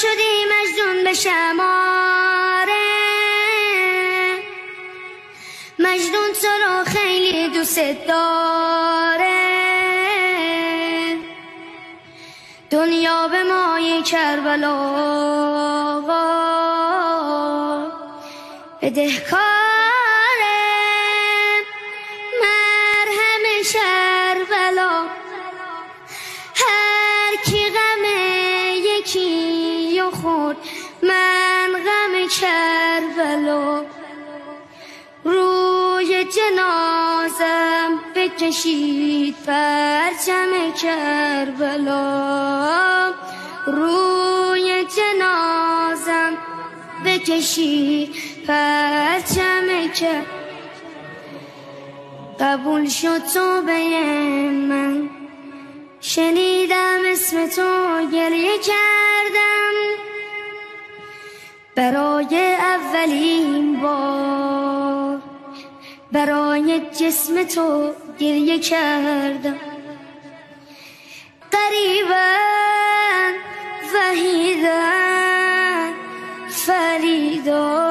شدی مجنون به شماره، مجنون تو رو خیلی دوست داره. دنیا به مای کربلا بدهکاره، مرهم کربلا هر کی غم یکی و خورد، من غم کربلا. روی جنازم بکشید پرچم کربلا، روی جنازم بکشید پرچم کربلا. قبول شد توبه من، شنیدم اسم تو گریه کردم، برای اولین بار برای جسم تو گریه کردم. غریبا وحیدا فریدا